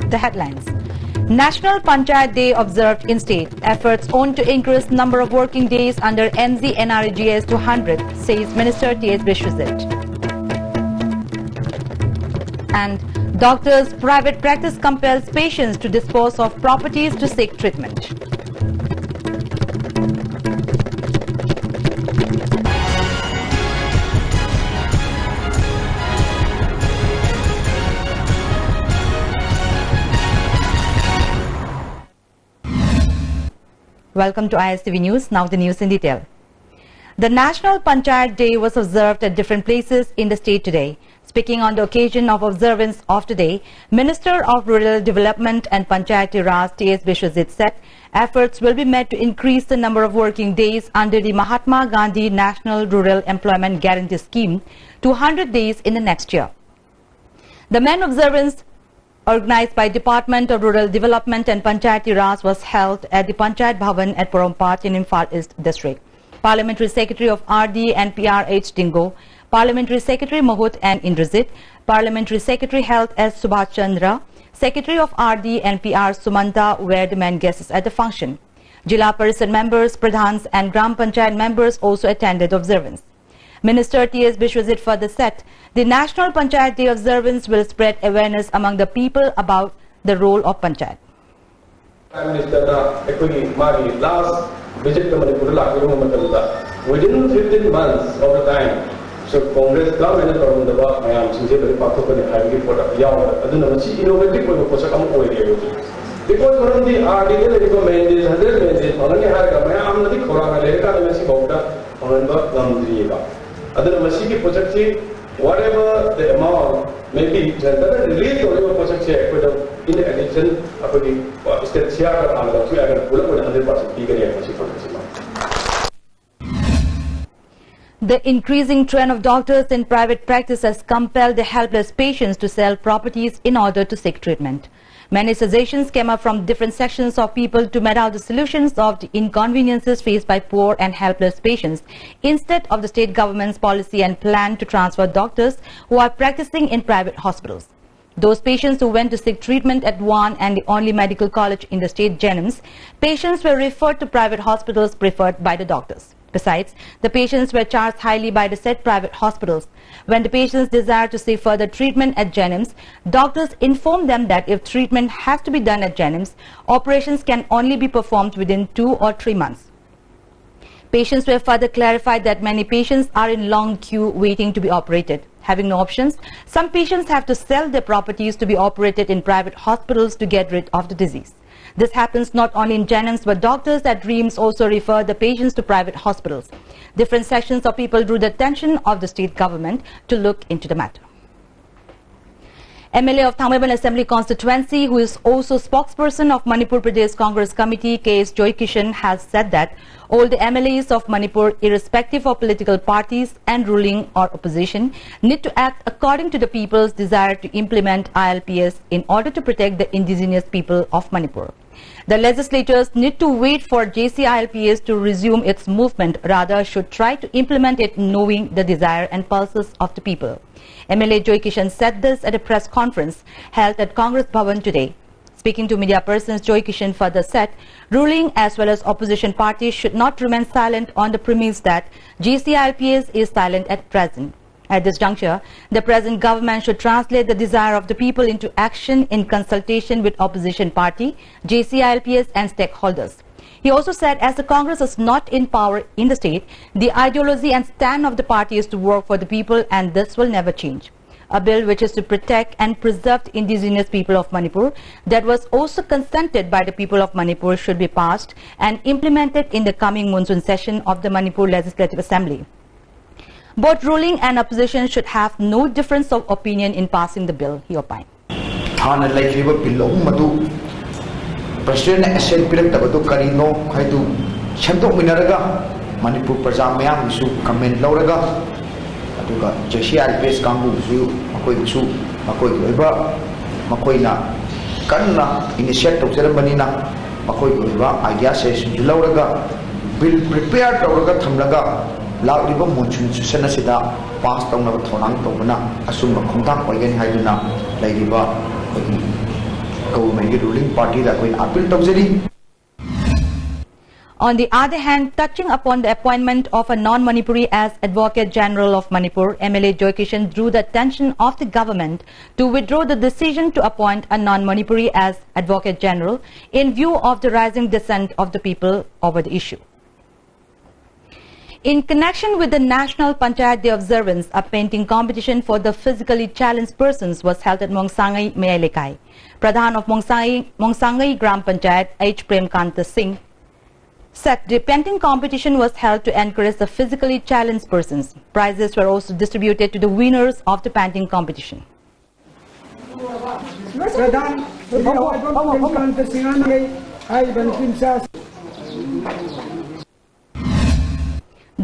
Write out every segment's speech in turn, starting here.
The headlines. National Panchayat Day observed in state. Efforts on to increase number of working days under NZNRGS to 100, says Minister T.S. Vishwajit. And doctors' private practice compels patients to dispose of properties to seek treatment. Welcome to ISTV News. Now the news in detail. The National Panchayat Day was observed at different places in the state today. Speaking on the occasion of observance of today, Minister of Rural Development and Panchayati Raj T.S. Vishwajit said efforts will be made to increase the number of working days under the Mahatma Gandhi National Rural Employment Guarantee Scheme to 100 days in the next year. The main observance organized by Department of Rural Development and Panchayati Raj was held at the Panchayat Bhavan at Porompat in Imphal East District. Parliamentary Secretary of RD and PRH Dingo, Parliamentary Secretary Mahut and Indrajit, Parliamentary Secretary Health S. Subhash Chandra, Secretary of RD and PR Sumanta were the main guests at the function. Jila Parishad members, Pradhans and Gram Panchayat members also attended observance. Minister T.S. Vishwajit further said the National Panchayat Day observance will spread awareness among the people about the role of Panchayat. Prime Minister last visit to Manipur within 15 months of the time, so Congress government from the work I am sincerely part of the highway for the innovative process because one of the article recommended 100 minutes on the Haram, the Koran, on other Masiki project, whatever the amount may be, release or project in addition of the state share and the 100% bigger. The increasing trend of doctors in private practice has compelled the helpless patients to sell properties in order to seek treatment. Many suggestions came up from different sections of people to mete out the solutions of the inconveniences faced by poor and helpless patients instead of the state government's policy and plan to transfer doctors who are practicing in private hospitals. Those patients who went to seek treatment at one and the only medical college in the state, Jennings, patients were referred to private hospitals preferred by the doctors. Besides, the patients were charged highly by the said private hospitals. When the patients desired to seek further treatment at Jennings, doctors informed them that if treatment has to be done at Jennings, operations can only be performed within 2 or 3 months. Patients were further clarified that many patients are in long queue waiting to be operated. Having no options, some patients have to sell their properties to be operated in private hospitals to get rid of the disease. This happens not only in Jennings, but doctors at Dreams also refer the patients to private hospitals. Different sections of people drew the attention of the state government to look into the matter. MLA of Thangmaiban Assembly constituency, who is also spokesperson of Manipur Pradesh Congress Committee, K.S. Joy Kishan, has said that all the MLAs of Manipur, irrespective of political parties and ruling or opposition, need to act according to the people's desire to implement ILPS in order to protect the indigenous people of Manipur. The legislators need to wait for JCILPS to resume its movement, rather should try to implement it knowing the desire and pulses of the people. MLA Joy Kishan said this at a press conference held at Congress Bhavan today. Speaking to media persons, Joy Kishan further said ruling as well as opposition parties should not remain silent on the premise that JCILPS is silent at present. At this juncture, the present government should translate the desire of the people into action in consultation with opposition party, JCILPS and stakeholders. He also said as the Congress is not in power in the state, the ideology and stand of the party is to work for the people, and this will never change. A bill which is to protect and preserve the indigenous people of Manipur that was also consented by the people of Manipur should be passed and implemented in the coming monsoon session of the Manipur Legislative Assembly. Both ruling and opposition should have no difference of opinion in passing the bill, he opined. President Asset Pirak Tabatu Karino, Kaitu, Shanto Minaraga, Manipur Pajamaya, Misu, Kamen Lauraga, Atuka, Jeshia, Base Kambu, Makoi Su, Makoi River, Makoina, Kanna, Initiative Ceremonina, Makoi River, Ayas, Lauraga, bill prepare tawraga thamlaga lauriba monsoon session asida pass tawnaba thonang tawbana asumba khongthang oigani haiduna lairiba government ruling party da koin appeal tawjari. On the other hand, touching upon the appointment of a non-Manipuri as Advocate General of Manipur, MLA Joykishan drew the attention of the government to withdraw the decision to appoint a non-Manipuri as Advocate General in view of the rising dissent of the people over the issue. In connection with the National Panchayat Day observance, a painting competition for the physically challenged persons was held at Mongsangai Mayalekai. Pradhan of Mongsangai Gram Panchayat, H. Premkanta Singh, said the painting competition was held to encourage the physically challenged persons. Prizes were also distributed to the winners of the painting competition.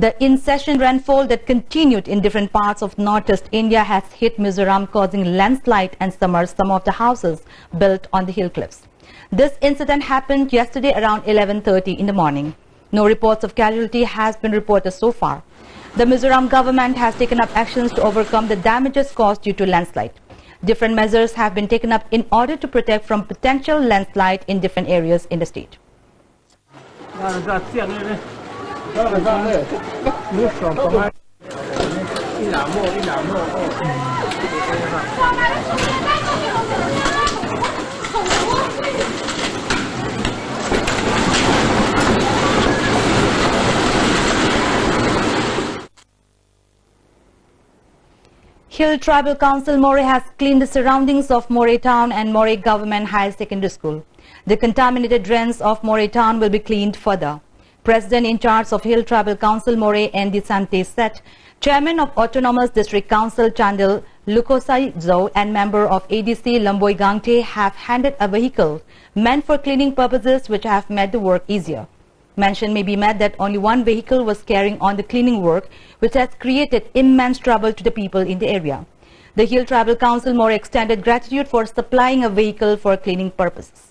The in-session rainfall that continued in different parts of northeast India has hit Mizoram, causing landslide and submerged some of the houses built on the hill cliffs. This incident happened yesterday around 11:30 in the morning. No reports of casualty has been reported so far. The Mizoram government has taken up actions to overcome the damages caused due to landslide. Different measures have been taken up in order to protect from potential landslide in different areas in the state. Hill Tribal Council Moreh has cleaned the surroundings of Moreh Town and Moreh Government Higher Secondary School. The contaminated drains of Moreh Town will be cleaned further. President in charge of Hill Tribal Council Moreh N.D. Sante said, Chairman of Autonomous District Council Chandil Lukosai Zhou and member of ADC Lamboy Gangte have handed a vehicle meant for cleaning purposes which have made the work easier. Mention may be made that only one vehicle was carrying on the cleaning work, which has created immense trouble to the people in the area. The Hill Tribal Council Moreh extended gratitude for supplying a vehicle for cleaning purposes.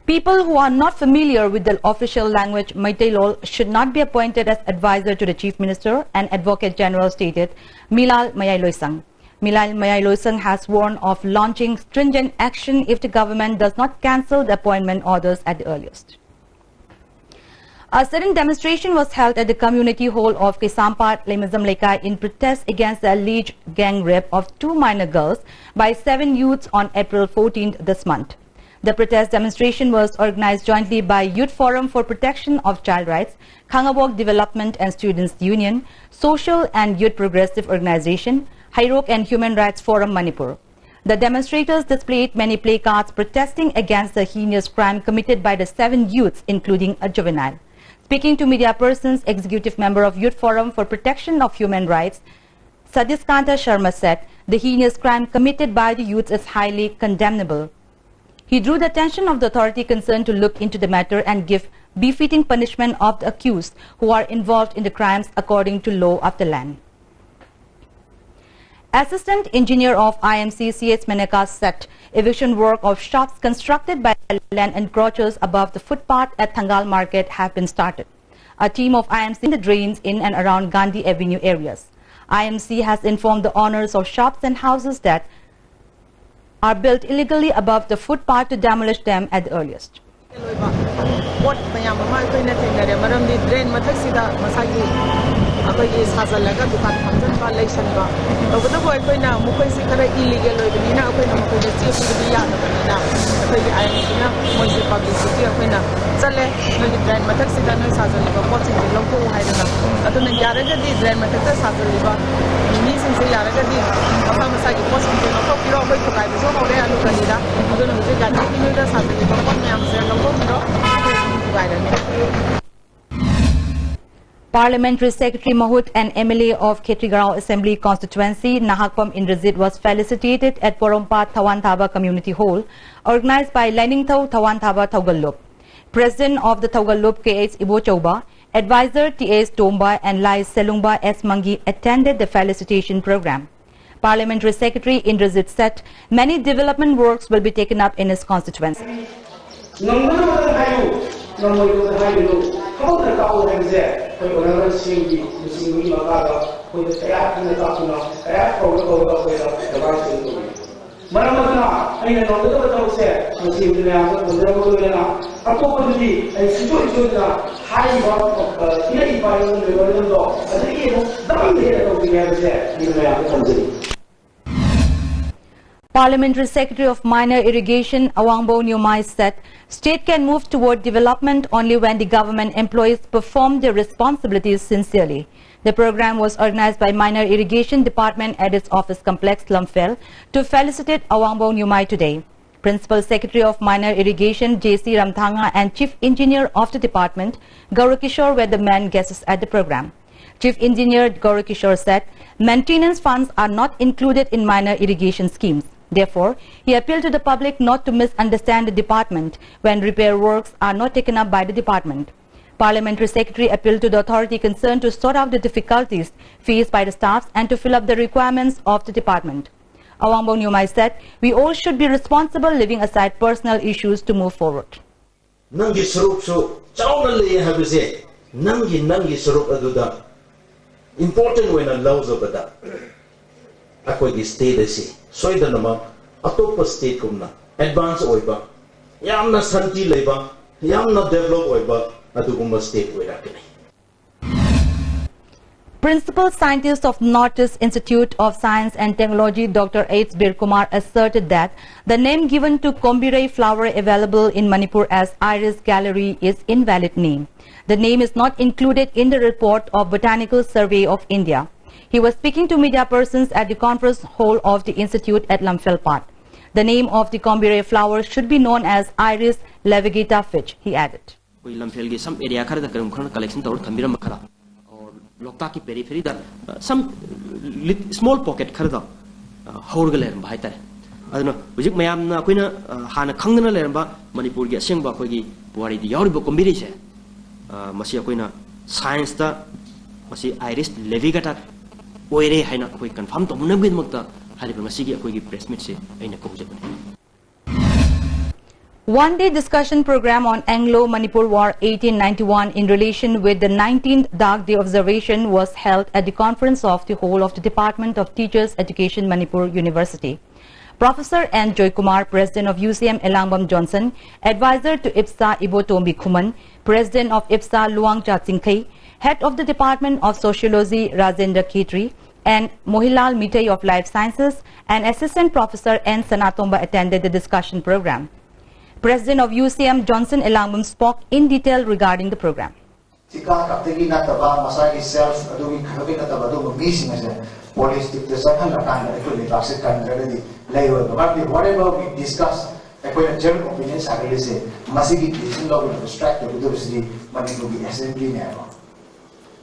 People who are not familiar with the official language Meitei should not be appointed as advisor to the Chief Minister and Advocate General, stated Milal Mayailoisang. Milal Mayailoisang has warned of launching stringent action if the government does not cancel the appointment orders at the earliest. A sudden demonstration was held at the community hall of Kisampat, Lemizam Lekai in protest against the alleged gang rape of 2 minor girls by 7 youths on April 14th this month. The protest demonstration was organized jointly by Youth Forum for Protection of Child Rights, Khangabok Development and Students Union, Social and Youth Progressive Organization, Hairok and Human Rights Forum Manipur. The demonstrators displayed many placards protesting against the heinous crime committed by the 7 youths, including a juvenile. Speaking to media persons, Executive Member of Youth Forum for Protection of Human Rights, Sadiskanta Sharma said the heinous crime committed by the youths is highly condemnable. He drew the attention of the authority concerned to look into the matter and give befitting punishment of the accused who are involved in the crimes according to law of the land. Assistant Engineer of IMC C.H. Meneka said eviction work of shops constructed by land encroachers above the footpath at Thangal Market have been started. A team of IMC in the drains in and around Gandhi Avenue areas. IMC has informed the owners of shops and houses that are built illegally above the footpath to demolish them at the earliest. Parliamentary Secretary Mahut and MLA of Khetrigarao Assembly Constituency Nahakpam Indrajit was felicitated at Porompat Thawantaba Community Hall, organized by Laningthau Thawantaba Thaugallup. President of the Thaugallup K.H. Ibochauba, Advisor T.S. Tomba and Lai Selungba S. Mangi attended the felicitation program. Parliamentary Secretary Indrajit said many development works will be taken up in his constituency. Namoy Haidu, how the cow has there, when you never see me, Makaga, with the kayak in the Tatuna, kayak for the right. Maramagna, ay nanonod ako sa masin na ako kung na ako pa din ay sito na high work of sila ipayo ng level do at iyo dapat din ako bigyan sa iyo ako Parliamentary Secretary of Minor Irrigation Awangbo Nyumai said state can move toward development only when the government employees perform their responsibilities sincerely. The program was organized by Minor Irrigation Department at its office complex, Lumfel, to felicitate Awangbo Nyumai today. Principal Secretary of Minor Irrigation, J.C. Ramthanga, and Chief Engineer of the department, Gaurakishore, were the main guests at the program. Chief Engineer Gaurakishore said maintenance funds are not included in minor irrigation schemes. Therefore, he appealed to the public not to misunderstand the department when repair works are not taken up by the department. Parliamentary Secretary appealed to the authority concerned to sort out the difficulties faced by the staffs and to fill up the requirements of the department. Awangbo Nyumai said, we all should be responsible, leaving aside personal issues to move forward. Nangi surup so chawna le habise nangi surup aduda important when a laws of that akoi gi state ase soidanama atopa state kumna advance oiba yamna santi leiba yamna develop oiba adugumba state oirakani. Principal Scientist of Northeast Institute of Science and Technology, Dr. H. Bir Kumar, asserted that the name given to Kombirai flower available in Manipur as Iris Gallery is invalid name. The name is not included in the report of Botanical Survey of India. He was speaking to media persons at the conference hall of the institute at Lumfel Park. The name of the Kombirai flower should be known as Iris levigata Fitch, he added. Some area collection Lokta ki periphery da some small pocket kharda horgal leramba haitare aduna hujik mayam na koina hana khangna leramba manipur gi asengba khogi puari di yauribo kombiri se masi koina science da masi iris levigata oire haina koi confirm to munabgin mukta haliba masi gi khogi press meet se aina kohujabani. One-day discussion program on Anglo-Manipur War 1891 in relation with the 19th Dark Day observation was held at the conference of the whole of the Department of Teachers Education, Manipur University. Professor N. Joy Kumar, President of UCM Elangbam Johnson, Advisor to IPSA Ibo Tombi Khuman, President of IPSA Luang Chatsingkai, Head of the Department of Sociology Rajendra Khetri, and Mohilal Mitai of Life Sciences, and Assistant Professor N. Sanatomba attended the discussion program. President of UCM Johnson Elangbam spoke in detail regarding the program. Whatever we discuss, general opinions are really say, Masigi is not to distract the Manipuri Assembly.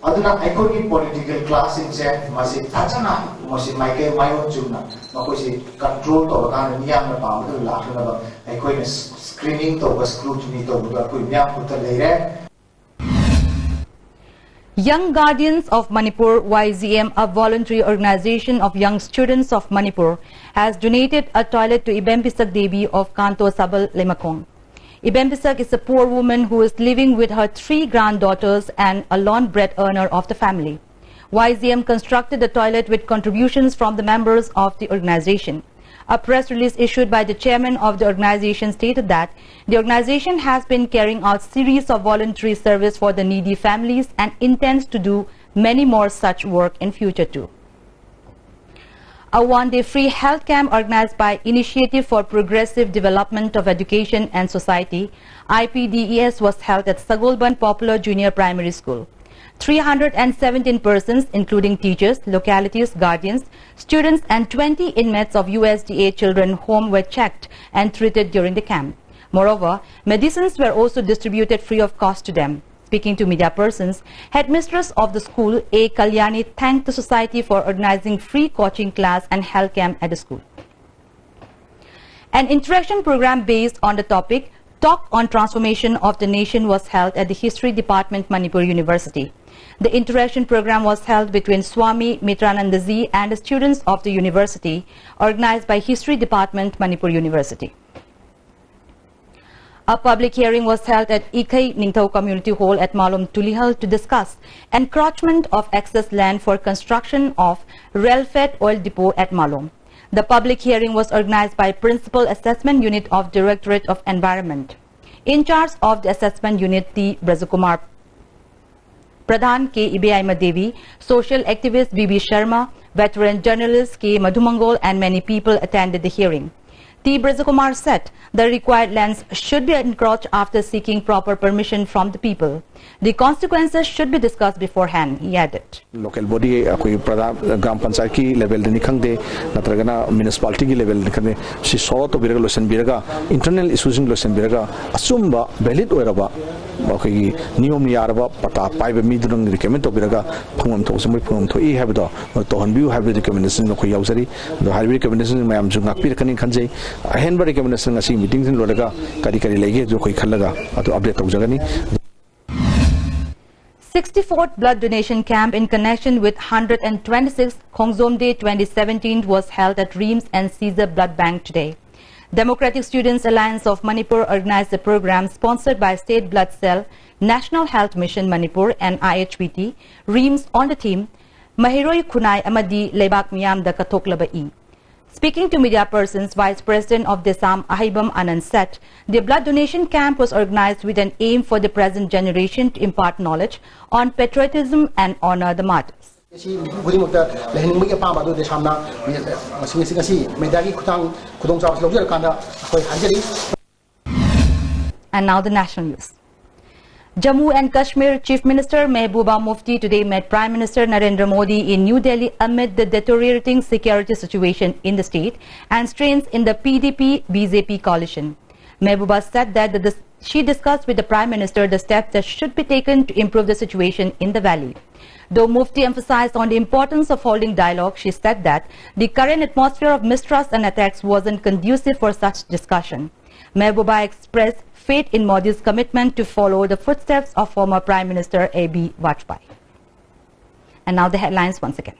Aduna economic political class in Jet, Masi Tachana, Mosi Mike, my own Juna, Makosi control to a Niam Pam, Lakana, Equinus screening to scrutiny to Punya later. Young Guardians of Manipur YZM, a voluntary organization of young students of Manipur, has donated a toilet to Ibempisak Devi of Kanto Sabal Lemakong. Ibempisak is a poor woman who is living with her 3 granddaughters and a lone bread earner of the family. YZM constructed the toilet with contributions from the members of the organization. A press release issued by the chairman of the organization stated that the organization has been carrying out series of voluntary service for the needy families and intends to do many more such work in future too. A one-day free health camp organized by Initiative for Progressive Development of Education and Society, IPDES, was held at Sagolban Popular Junior Primary School. 317 persons, including teachers, localities, guardians, students, and 20 inmates of USDA Children Home were checked and treated during the camp. Moreover, medicines were also distributed free of cost to them. Speaking to media persons, headmistress of the school, A. Kalyani, thanked the society for organizing free coaching class and health camp at the school. An interaction program based on the topic Talk on Transformation of the Nation was held at the History Department, Manipur University. The interaction program was held between Swami Mitranandaji and the students of the university, organized by History Department, Manipur University. A public hearing was held at Ikai Ningthau Community Hall at Malom Tulihal to discuss encroachment of excess land for construction of rail-fed oil depot at Malom. The public hearing was organized by Principal Assessment Unit of Directorate of Environment. In charge of the assessment unit, T. Brajakumar Pradhan K. Ibeaima Devi, social activist B.B. Sharma, veteran journalist K. Madhumangol and many people attended the hearing. T. Brajakumar said the required lands should be encroached after seeking proper permission from the people. The consequences should be discussed beforehand, he added. Local body, Gram Panchayat level, the Nikande, Natragana municipality level, she saw to Biraga Losan Biraga, internal issues in Losan Biraga, Asumba, Belit Weraba, Niom Yaraba, Pata, Pipe Midrung, recommend to Biraga, Pumum to some Pum to E Habida, or to Hanbu have the recommendation of Koyosari, the high recommendation in Mayam Junga Pirkan Kanjay, a Henbury recommendation as meetings in Lodaga, Karikari Lege, Joko Kalaga, to update of Jagani. 64th blood donation camp in connection with 126th Khongzom Day 2017 was held at Reams and Caesar Blood Bank today. Democratic Students Alliance of Manipur organized the program sponsored by State Blood Cell, National Health Mission Manipur and IHPT. Reams on the team, Mahiroi Kunai Amadi Lebak Miyam da Katoklaba E. Speaking to media persons, Vice President of Desam Ahibam Anand said the blood donation camp was organized with an aim for the present generation to impart knowledge on patriotism and honor the martyrs. And now the national news. Jammu and Kashmir Chief Minister Mehbooba Mufti today met Prime Minister Narendra Modi in New Delhi amid the deteriorating security situation in the state and strains in the PDP-BJP coalition. Mehbooba said that she discussed with the Prime Minister the steps that should be taken to improve the situation in the valley. Though Mufti emphasized on the importance of holding dialogue, she said that the current atmosphere of mistrust and attacks wasn't conducive for such discussion. Mehbooba expressed faith in Modi's commitment to follow the footsteps of former Prime Minister A.B. Vajpayee. And now the headlines once again.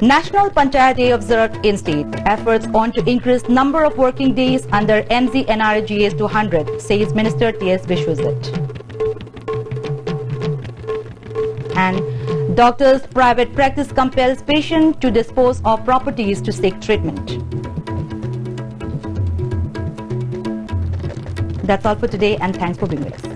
National Panchayat Day observed in state. Efforts on to increase number of working days under MZNRGS to 100, says Minister T.S. Vishwajit. And doctors' private practice compels patients to dispose of properties to seek treatment. That's all for today, and thanks for being with us.